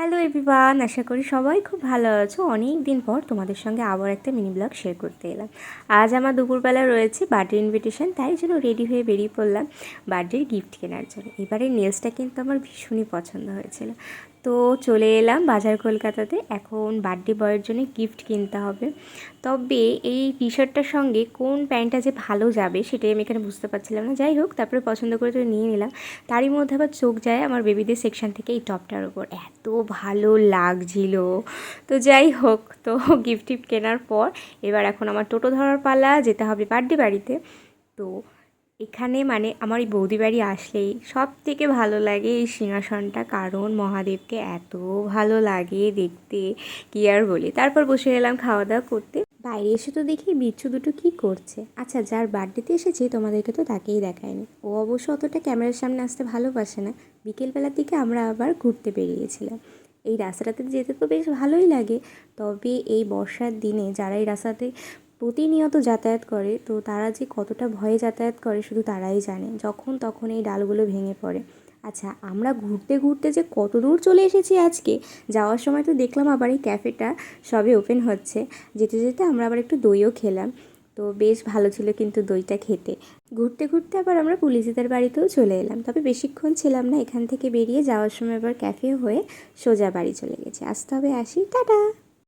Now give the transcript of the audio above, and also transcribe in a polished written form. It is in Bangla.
হ্যালো এভরিওয়ান, আশা করি সবাই খুব ভালো আছো। অনেক দিন পর তোমাদের সঙ্গে আবার একটা মিনি ব্লগ শেয়ার করতে এলাম। আজ আমার দুপুরবেলা রয়েছে বার্থডে ইনভিটেশন, তাই জন্য রেডি হয়ে বেরিয়ে পড়লাম বার্থডের গিফট কেনার জন্য। এবারে নেলসটা কিন্তু আমার ভীষণই পছন্দ হয়েছিল, তো চলে এলাম বাজার কলকাতাতে। এখন বার্থডে বয়ের জন্য গিফট কিনতে হবে, তবে এই টি শার্টটার সঙ্গে কোন প্যান্টটা যে ভালো যাবে সেটাই আমি এখানে বুঝতে পারছিলাম না। যাই হোক, তারপরে পছন্দ করে তো নিয়ে নিলাম। তারই মধ্যে আবার চোখ যায় আমার বেবিদের সেকশন থেকে এই টপটার ওপর, এত ভালো লাগছিল। তো যাই হোক, তো গিফট টিফট কেনার পর এবার এখন আমার টোটো ধরার পালা, যেতে হবে বার্থডে বাড়িতে। তো এখানে মানে আমার এই বৌদি বাড়ি আসলেই সব থেকে ভালো লাগে এই সিংহাসনটা, কারণ মহাদেবকে এত ভালো লাগে দেখতে, কি আর বলি। তারপর বসে এলাম খাওয়া দাওয়া করতে। বাইরে এসে তো দেখি বিচ্ছু দুটো কী করছে। আচ্ছা, যার বার্থডেতে এসেছি তোমাদেরকে তো তাকেই দেখায়নি, ও অবশ্য অতটা ক্যামেরার সামনে আসতে ভালোবাসে না। বিকেলবেলার দিকে আমরা আবার ঘুরতে বেরিয়েছিলাম। এই রাস্তাটাতে যেতে তো বেশ ভালোই লাগে, তবে এই বর্ষার দিনে যারা এই রাস্তাতে প্রতিনিয়ত যাতায়াত করে, তো তারা যে কতটা ভয়ে যাতায়াত করে শুধু তারাই জানে। যখন তখন এই ডালগুলো ভেঙে পড়ে। আচ্ছা, আমরা ঘুরতে ঘুরতে যে কত দূর চলে এসেছি আজকে। যাওয়ার সময় তো দেখলাম আবার এই ক্যাফেটা সবে ওপেন হচ্ছে। যেতে যেতে আমরা আবার একটু দইও খেলাম, তো বেশ ভালো ছিল কিন্তু দইটা খেতে। ঘুরতে ঘুরতে আবার আমরা পুলিশদের বাড়িতেও চলে এলাম, তবে বেশিক্ষণ ছিলাম না। এখান থেকে বেরিয়ে যাওয়ার সময় আবার ক্যাফে হয়ে সোজা বাড়ি চলে গেছে। আসতে হবে, আসি, টাটা।